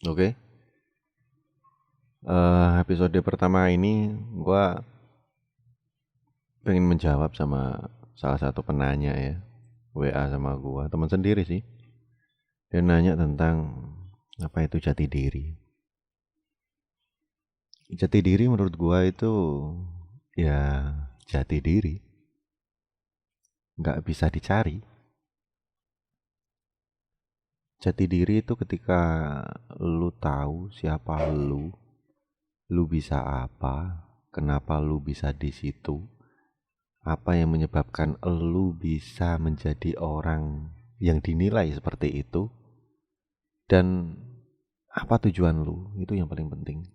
Oke, episode pertama ini gua pengen menjawab sama salah satu penanya ya, WA sama gua, teman sendiri sih. Dia nanya tentang apa itu jati diri. Jati diri menurut gua itu ya jati diri, nggak bisa dicari. Jati diri itu ketika lu tahu siapa lu bisa apa, kenapa lu bisa di situ, apa yang menyebabkan elu bisa menjadi orang yang dinilai seperti itu, dan apa tujuan lu, itu yang paling penting.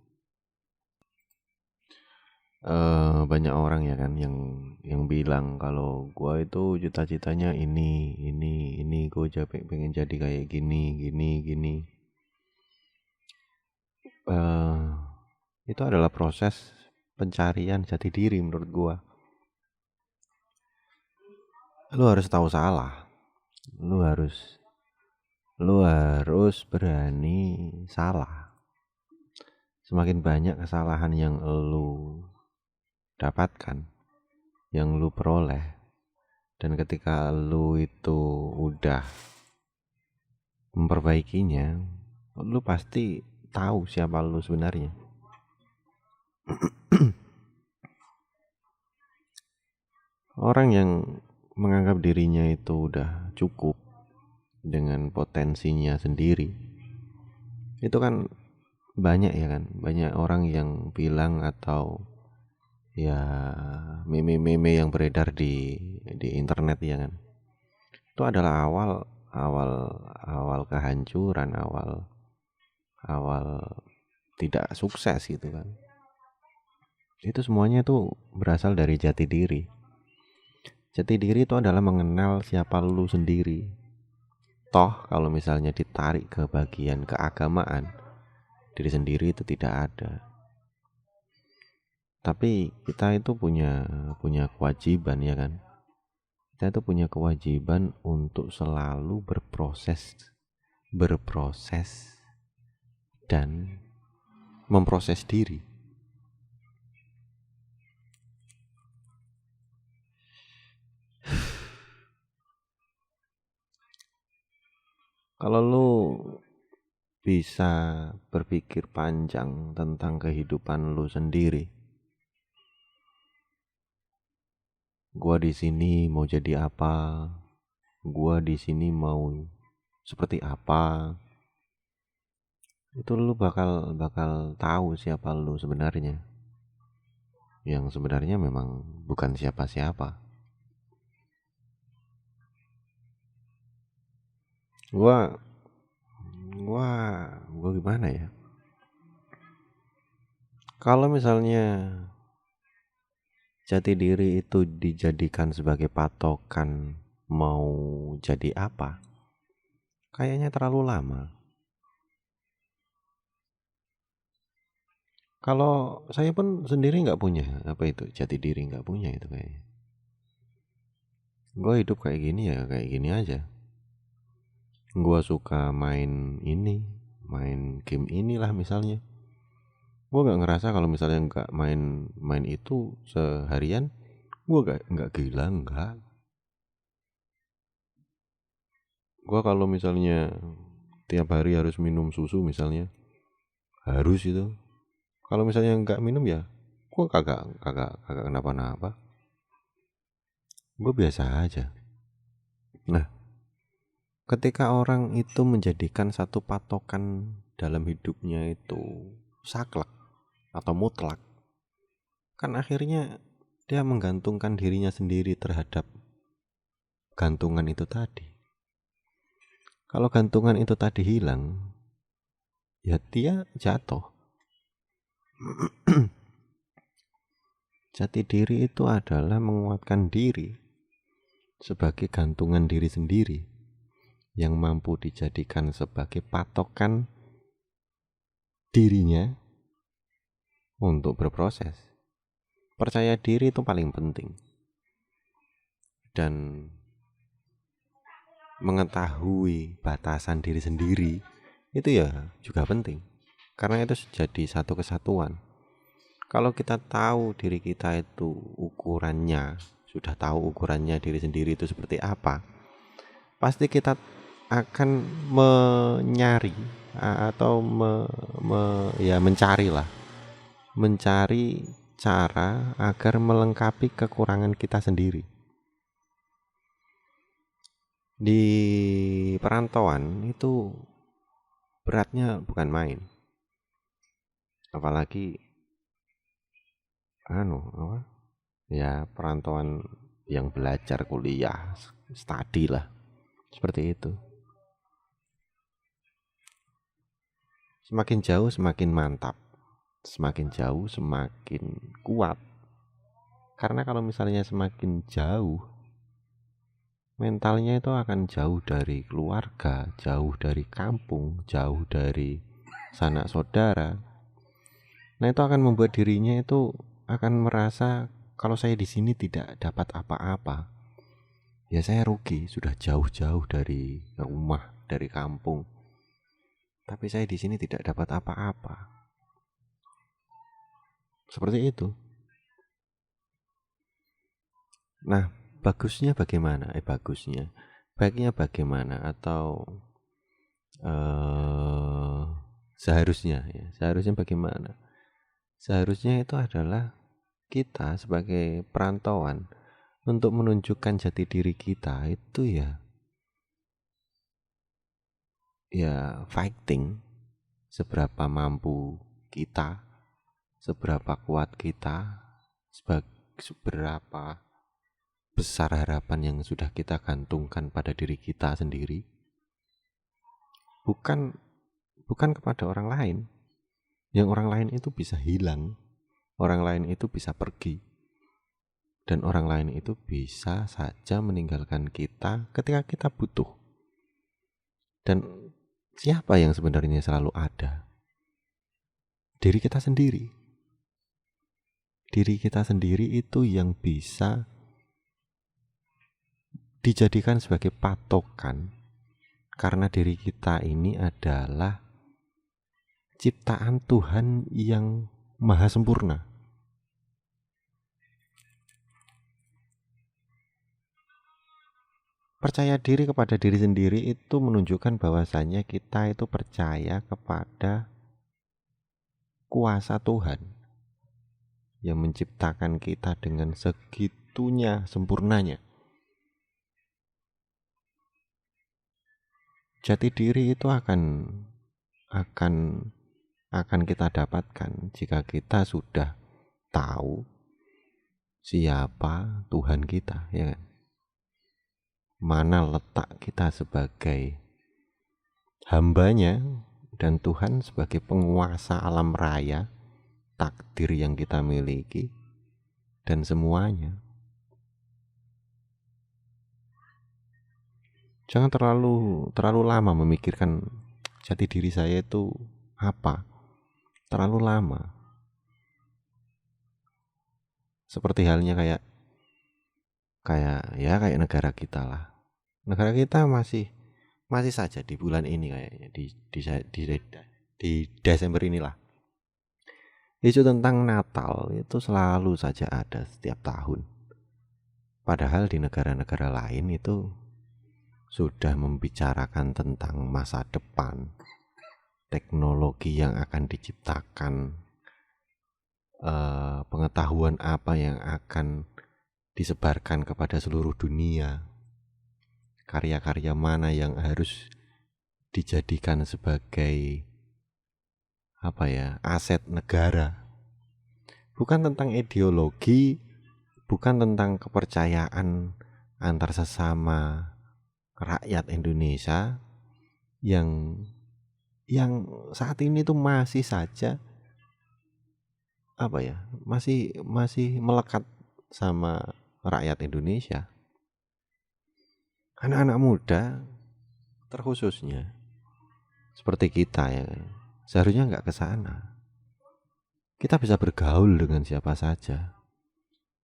Banyak orang ya kan yang bilang kalau gua itu cita-citanya ini gua pengen jadi kayak gini gini gini. eh itu adalah proses pencarian jati diri menurut gua. Lu harus tahu salah, lu harus lu harus berani salah. Semakin banyak kesalahan yang lu dapatkan, yang lu peroleh, dan ketika lu itu udah memperbaikinya, lu pasti tahu siapa lu sebenarnya. Orang yang menganggap dirinya itu udah cukup dengan potensinya sendiri, itu kan banyak ya kan, banyak orang yang bilang atau ya meme-meme yang beredar di internet ya kan. Itu adalah awal awal awal kehancuran, awal tidak sukses gitu kan. Itu semuanya tuh berasal dari jati diri. Jati diri itu adalah mengenal siapa lu sendiri. Toh kalau misalnya ditarik ke bagian keagamaan, diri sendiri itu tidak ada. Tapi kita itu punya kewajiban ya kan. Kita itu punya kewajiban untuk selalu berproses dan memproses diri. Kalau lu bisa berpikir panjang tentang kehidupan lu sendiri, gua di sini mau jadi apa? Gua di sini mau seperti apa? Itu lu bakal tahu siapa lu sebenarnya. Yang sebenarnya memang bukan siapa-siapa. Gua gua gua gimana ya? Kalau misalnya jati diri itu dijadikan sebagai patokan mau jadi apa, kayaknya terlalu lama. Kalau saya pun sendiri nggak punya apa itu jati diri, nggak punya itu kayaknya. Gue hidup kayak gini ya kayak gini aja. Gue suka main game inilah misalnya. Gue nggak ngerasa kalau misalnya nggak main itu seharian, gue nggak gila nggak. Gue kalau misalnya tiap hari harus minum susu misalnya, harus itu. Kalau misalnya nggak minum ya, gue kagak kenapa-napa. Gue biasa aja. Nah, ketika orang itu menjadikan satu patokan dalam hidupnya itu saklek atau mutlak, kan akhirnya dia menggantungkan dirinya sendiri terhadap gantungan itu tadi. Kalau gantungan itu tadi hilang, ya dia jatuh. Jati diri itu adalah menguatkan diri sebagai gantungan diri sendiri yang mampu dijadikan sebagai patokan dirinya untuk berproses. Percaya diri itu paling penting. Dan mengetahui batasan diri sendiri itu ya juga penting, karena itu jadi satu kesatuan. Kalau kita tahu diri kita itu ukurannya, sudah tahu ukurannya diri sendiri itu seperti apa, pasti kita akan mencari atau mencari cara agar melengkapi kekurangan kita sendiri. Di perantauan itu beratnya bukan main, apalagi perantauan yang belajar kuliah, studi lah, seperti itu. Semakin jauh semakin mantap, semakin jauh semakin kuat. Karena kalau misalnya semakin jauh, mentalnya itu akan jauh dari keluarga, jauh dari kampung, jauh dari sanak saudara. Nah, itu akan membuat dirinya itu akan merasa kalau saya di sini tidak dapat apa-apa, ya saya rugi, sudah jauh-jauh dari rumah, dari kampung. Tapi saya di sini tidak dapat apa-apa. Seperti itu. Nah, baiknya bagaimana atau seharusnya bagaimana? Seharusnya itu adalah kita sebagai perantauan untuk menunjukkan jati diri kita itu ya fighting, seberapa mampu kita, seberapa kuat kita, seberapa besar harapan yang sudah kita gantungkan pada diri kita sendiri, bukan kepada orang lain. Yang orang lain itu bisa hilang, orang lain itu bisa pergi, dan orang lain itu bisa saja meninggalkan kita ketika kita butuh. Dan siapa yang sebenarnya selalu ada? Diri kita sendiri. Diri kita sendiri itu yang bisa dijadikan sebagai patokan, karena diri kita ini adalah ciptaan Tuhan yang maha sempurna. Percaya diri kepada diri sendiri itu menunjukkan bahwasannya kita itu percaya kepada kuasa Tuhan yang menciptakan kita dengan segitunya sempurnanya. Jati diri itu akan kita dapatkan jika kita sudah tahu siapa Tuhan kita, ya kan? Mana letak kita sebagai hambanya dan Tuhan sebagai penguasa alam raya, takdir yang kita miliki, dan semuanya. Jangan terlalu lama memikirkan jati diri saya itu apa. Terlalu lama. Seperti halnya kayak negara kita lah. Negara kita masih saja di bulan ini kayaknya di Desember inilah. Isu tentang Natal itu selalu saja ada setiap tahun. Padahal di negara-negara lain itu sudah membicarakan tentang masa depan, teknologi yang akan diciptakan, pengetahuan apa yang akan disebarkan kepada seluruh dunia, karya-karya mana yang harus dijadikan sebagai aset negara. Bukan tentang ideologi, bukan tentang kepercayaan antar sesama rakyat Indonesia yang saat ini tuh masih saja masih melekat sama rakyat Indonesia. Anak-anak muda terkhususnya seperti kita ya, seharusnya nggak ke sana. Kita bisa bergaul dengan siapa saja,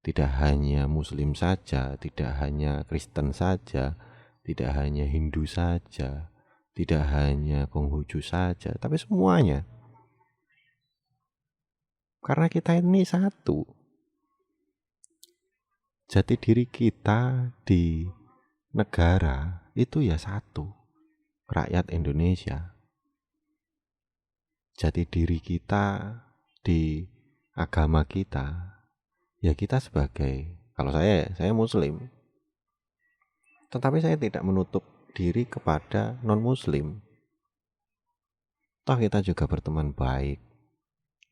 tidak hanya Muslim saja, tidak hanya Kristen saja, tidak hanya Hindu saja, Tidak hanya Konghucu saja, tapi semuanya. Karena kita ini satu. Jati diri kita di negara itu ya satu. Rakyat Indonesia. Jati diri kita di agama kita, ya kita sebagai, kalau saya Muslim. Tetapi saya tidak menutup diri kepada non-Muslim. Toh kita juga berteman baik.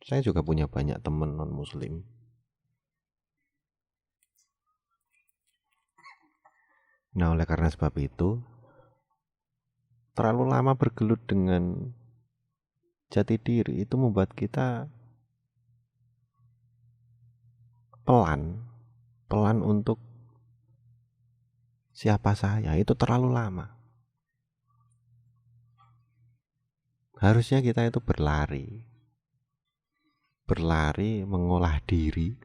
Saya juga punya banyak teman non-Muslim. Nah, oleh karena sebab itu, terlalu lama bergelut dengan jati diri itu membuat kita pelan untuk siapa saya, itu terlalu lama. Harusnya kita itu berlari, mengolah diri,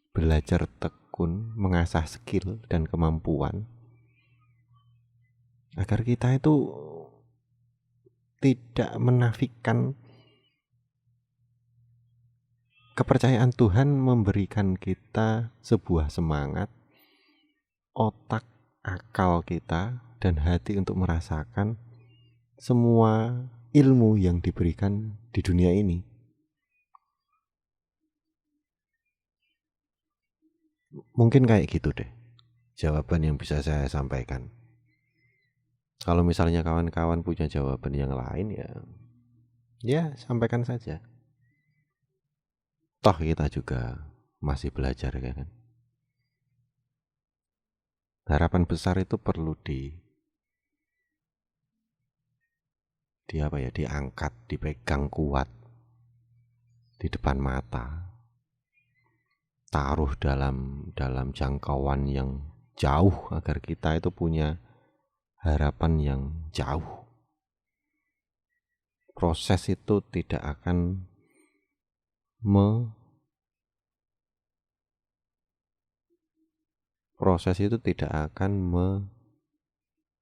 belajar tekun, mengasah skill dan kemampuan, agar kita itu tidak menafikan kepercayaan Tuhan memberikan kita sebuah semangat, otak, akal kita, dan hati untuk merasakan semua ilmu yang diberikan di dunia ini. Mungkin kayak gitu deh jawaban yang bisa saya sampaikan. Kalau misalnya kawan-kawan punya jawaban yang lain, ya sampaikan saja. Toh kita juga masih belajar kan. Harapan besar itu perlu diangkat, dipegang kuat di depan mata. Taruh dalam jangkauan yang jauh agar kita itu punya harapan yang jauh. Proses itu tidak akan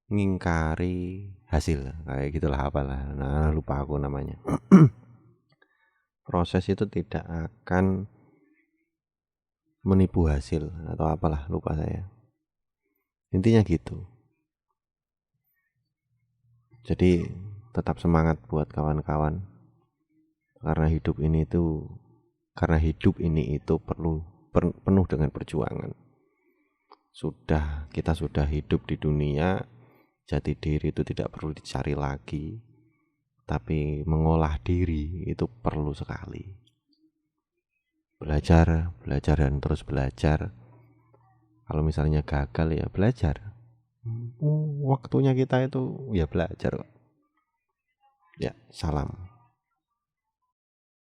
mengingkari hasil, kayak gitulah apalah. Nah, lupa aku namanya. Proses itu tidak akan menipu hasil atau apalah, lupa saya. Intinya gitu. Jadi tetap semangat buat kawan-kawan. Karena hidup ini itu penuh dengan perjuangan. Kita sudah hidup di dunia, jati diri itu tidak perlu dicari lagi. Tapi mengolah diri itu perlu sekali. Belajar dan terus belajar. Kalau misalnya gagal ya belajar. Waktunya kita itu ya belajar. Ya, salam.